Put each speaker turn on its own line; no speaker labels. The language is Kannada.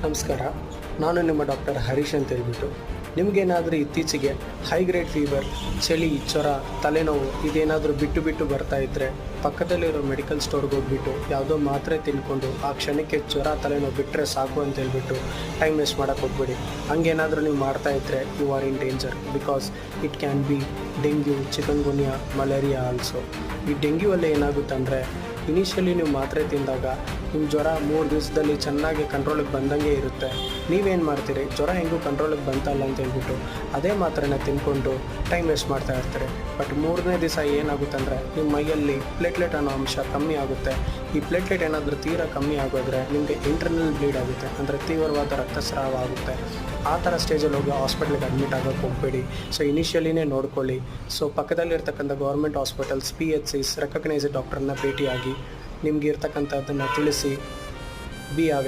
ನಮಸ್ಕಾರ, ನಾನು ನಿಮ್ಮ ಡಾಕ್ಟರ್ ಹರೀಶ್ ಅಂತ ಹೇಳ್ಬಿಟ್ಟು. ನಿಮಗೇನಾದರೂ ಇತ್ತೀಚೆಗೆ ಹೈ ಗ್ರೇಡ್ ಫೀವರ್, ಚಳಿ, ಜ್ವರ, ತಲೆನೋವು ಇದೇನಾದರೂ ಬಿಟ್ಟು ಬರ್ತಾ ಇದ್ದರೆ ಪಕ್ಕದಲ್ಲಿರೋ ಮೆಡಿಕಲ್ ಸ್ಟೋರ್ಗೆ ಹೋಗ್ಬಿಟ್ಟು ಯಾವುದೋ ಮಾತ್ರೆ ತಿಂದ್ಕೊಂಡು ಆ ಕ್ಷಣಕ್ಕೆ ಜ್ವರ, ತಲೆನೋವು ಬಿಟ್ಟರೆ ಸಾಕು ಅಂತ ಹೇಳ್ಬಿಟ್ಟು ಟೈಮ್ ವೇಸ್ಟ್ ಮಾಡೋಕ್ಕೆ ಹೋಗ್ಬೇಡಿ. ಹಂಗೇನಾದರೂ ನೀವು ಮಾಡ್ತಾ ಇದ್ದರೆ you are in danger, because it can be dengue, chikungunya, malaria also. ಈ ಡೆಂಗ್ಯೂವಲ್ಲಿ ಏನಾಗುತ್ತೆ ಅಂದರೆ, ಇನಿಷಿಯಲಿ ನೀವು ಮಾತ್ರೆ ತಿಂದಾಗ ನಿಮ್ಮ ಜ್ವರ 3 ದಿವಸದಲ್ಲಿ ಚೆನ್ನಾಗಿ ಕಂಟ್ರೋಲಿಗೆ ಬಂದಂಗೆ ಇರುತ್ತೆ. ನೀವೇನು ಮಾಡ್ತೀರಿ, ಜ್ವರ ಹೆಂಗೂ ಕಂಟ್ರೋಲಿಗೆ ಬಂತಲ್ಲ ಅಂತ ಹೇಳ್ಬಿಟ್ಟು ಅದೇ ಮಾತ್ರೆನ ತಿಂದ್ಕೊಂಡು ಟೈಮ್ ವೇಸ್ಟ್ ಮಾಡ್ತಾ ಇರ್ತೀರಿ. ಬಟ್ 3ನೇ ದಿವಸ ಏನಾಗುತ್ತೆ ಅಂದರೆ, ನಿಮ್ಮ ಮೈಯಲ್ಲಿ ಪ್ಲೇಟ್ಲೆಟ್ ಅನ್ನೋ ಅಂಶ ಕಮ್ಮಿ ಆಗುತ್ತೆ. ಈ ಪ್ಲೇಟ್ಲೆಟ್ ಏನಾದರೂ ತೀರಾ ಕಮ್ಮಿ ಆಗೋದ್ರೆ ನಿಮಗೆ ಇಂಟರ್ನಲ್ ಬ್ಲೀಡ್ ಆಗುತ್ತೆ, ಅಂದರೆ ತೀವ್ರವಾದ ರಕ್ತಸ್ರಾವ ಆಗುತ್ತೆ. ಆ ಥರ ಸ್ಟೇಜಲ್ಲಿ ಹೋಗಿ ಹಾಸ್ಪಿಟ್ಲಿಗೆ ಅಡ್ಮಿಟ್ ಆಗೋಕ್ಕೆ ಹೋಗಬೇಡಿ. ಸೊ ಇನಿಷಿಯಲಿನೇ ನೋಡ್ಕೊಳ್ಳಿ. ಸೊ ಪಕ್ಕದಲ್ಲಿರ್ತಕ್ಕಂಥ ಗೌರ್ಮೆಂಟ್ ಹಾಸ್ಪಿಟಲ್ಸ್, PHCs, ರೆಕಗ್ನೈಸ್ಡ್ ಡಾಕ್ಟರ್ನ ಭೇಟಿಯಾಗಿ ನಿಮ್ಗೆ ಇರ್ತಕ್ಕಂಥದ್ದನ್ನು ತಿಳಿಸಿ. Be aware.